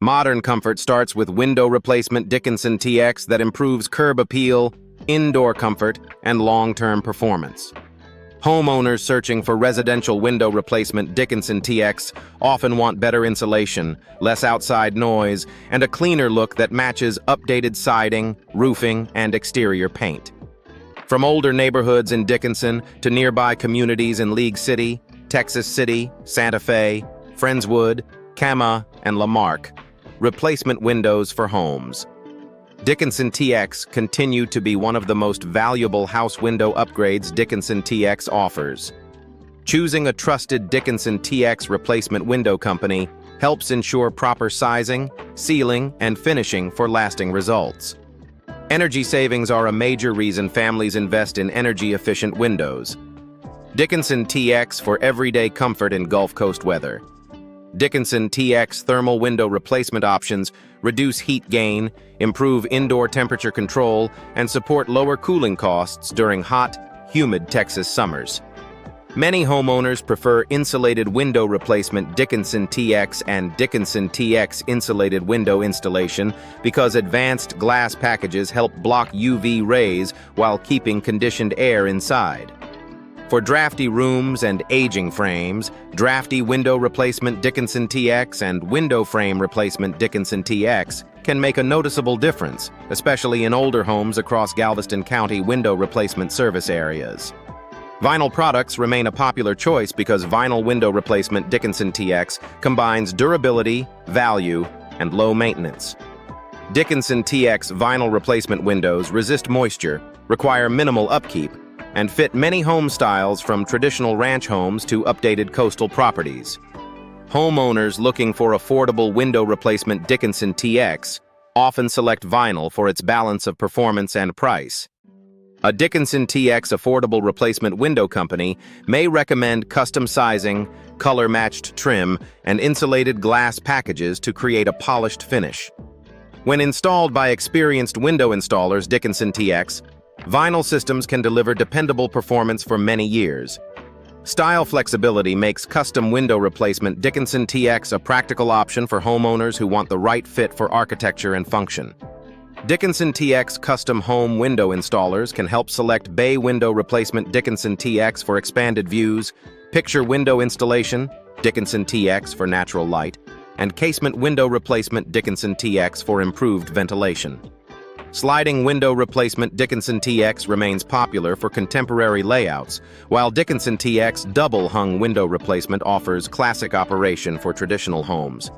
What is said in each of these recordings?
Modern comfort starts with window replacement Dickinson TX that improves curb appeal, indoor comfort, and long-term performance. Homeowners searching for residential window replacement Dickinson TX often want better insulation, less outside noise, and a cleaner look that matches updated siding, roofing, and exterior paint. From older neighborhoods in Dickinson to nearby communities in League City, Texas City, Santa Fe, Friendswood, Kama, and Lamarck, replacement windows for homes. Dickinson TX continue to be one of the most valuable house window upgrades Dickinson TX offers. Choosing a trusted Dickinson TX replacement window company helps ensure proper sizing, sealing, and finishing for lasting results. Energy savings are a major reason families invest in energy-efficient windows. Dickinson TX for everyday comfort in Gulf Coast weather. Dickinson TX thermal window replacement options reduce heat gain, improve indoor temperature control, and support lower cooling costs during hot, humid Texas summers. Many homeowners prefer insulated window replacement Dickinson TX and Dickinson TX insulated window installation because advanced glass packages help block UV rays while keeping conditioned air inside. For drafty rooms and aging frames, drafty window replacement Dickinson TX and window frame replacement Dickinson TX can make a noticeable difference, especially in older homes across Galveston County window replacement service areas. Vinyl products remain a popular choice because vinyl window replacement Dickinson TX combines durability, value, and low maintenance. Dickinson TX vinyl replacement windows resist moisture, require minimal upkeep, and fit many home styles from traditional ranch homes to updated coastal properties. Homeowners looking for affordable window replacement Dickinson TX often select vinyl for its balance of performance and price. A Dickinson TX affordable replacement window company may recommend custom sizing, color-matched trim, and insulated glass packages to create a polished finish. When installed by experienced window installers Dickinson TX, vinyl systems can deliver dependable performance for many years. Style flexibility makes custom window replacement Dickinson TX a practical option for homeowners who want the right fit for architecture and function. Dickinson TX custom home window installers can help select bay window replacement Dickinson TX for expanded views, picture window installation, Dickinson TX for natural light, and casement window replacement Dickinson TX for improved ventilation. Sliding window replacement Dickinson TX remains popular for contemporary layouts, while Dickinson TX double-hung window replacement offers classic operation for traditional homes.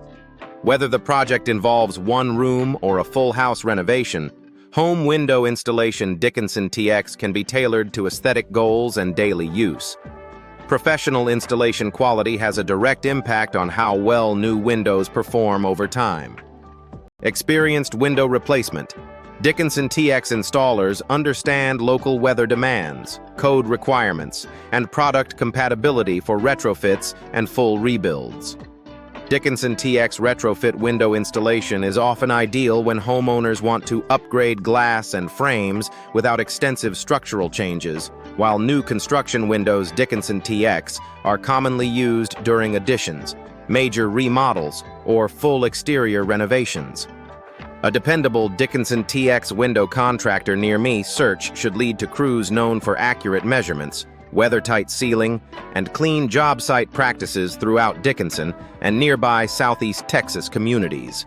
Whether the project involves one room or a full house renovation, home window installation Dickinson TX can be tailored to aesthetic goals and daily use. Professional installation quality has a direct impact on how well new windows perform over time. Experienced window replacement. Dickinson TX installers understand local weather demands, code requirements, and product compatibility for retrofits and full rebuilds. Dickinson TX retrofit window installation is often ideal when homeowners want to upgrade glass and frames without extensive structural changes, while new construction windows Dickinson TX are commonly used during additions, major remodels, or full exterior renovations. A dependable Dickinson TX window contractor near me search should lead to crews known for accurate measurements, weather-tight sealing, and clean job site practices throughout Dickinson and nearby Southeast Texas communities.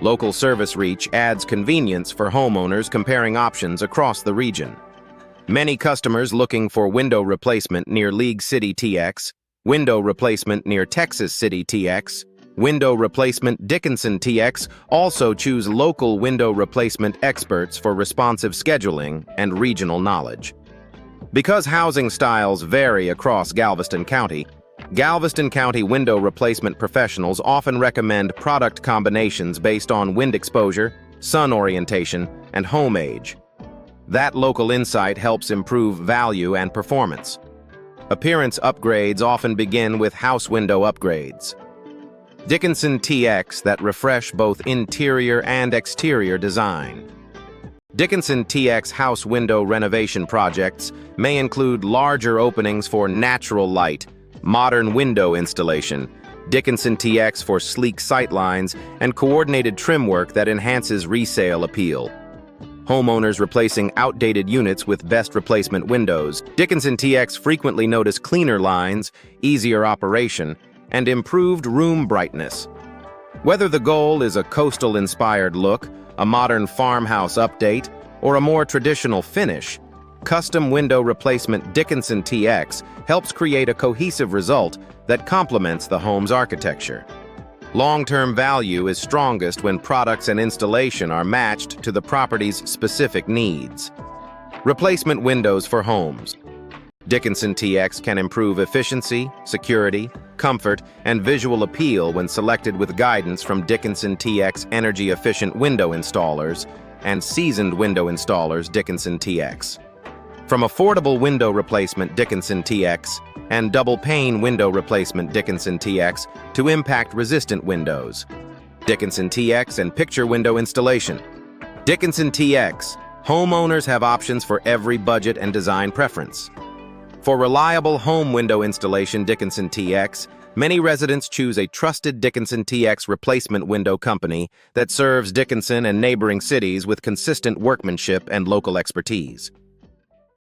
Local service reach adds convenience for homeowners comparing options across the region. Many customers looking for window replacement near League City TX, window replacement near Texas City TX, window replacement Dickinson TX also choose local window replacement experts for responsive scheduling and regional knowledge. Because housing styles vary across Galveston County, Galveston County window replacement professionals often recommend product combinations based on wind exposure, sun orientation, and home age. That local insight helps improve value and performance. Appearance upgrades often begin with house window upgrades. Dickinson TX that refresh both interior and exterior design. Dickinson TX house window renovation projects may include larger openings for natural light, modern window installation, Dickinson TX for sleek sightlines and coordinated trim work that enhances resale appeal. Homeowners replacing outdated units with best replacement windows. Dickinson TX frequently notice cleaner lines, easier operation, and improved room brightness. Whether the goal is a coastal-inspired look, a modern farmhouse update, or a more traditional finish, custom window replacement Dickinson TX helps create a cohesive result that complements the home's architecture. Long-term value is strongest when products and installation are matched to the property's specific needs. Replacement windows for homes. Dickinson TX can improve efficiency, security, comfort, and visual appeal when selected with guidance from Dickinson TX energy-efficient window installers and seasoned window installers Dickinson TX. From affordable window replacement Dickinson TX and double-pane window replacement Dickinson TX to impact-resistant windows. Dickinson TX and picture window installation. Dickinson TX. Homeowners have options for every budget and design preference. For reliable home window installation Dickinson TX, many residents choose a trusted Dickinson TX replacement window company that serves Dickinson and neighboring cities with consistent workmanship and local expertise.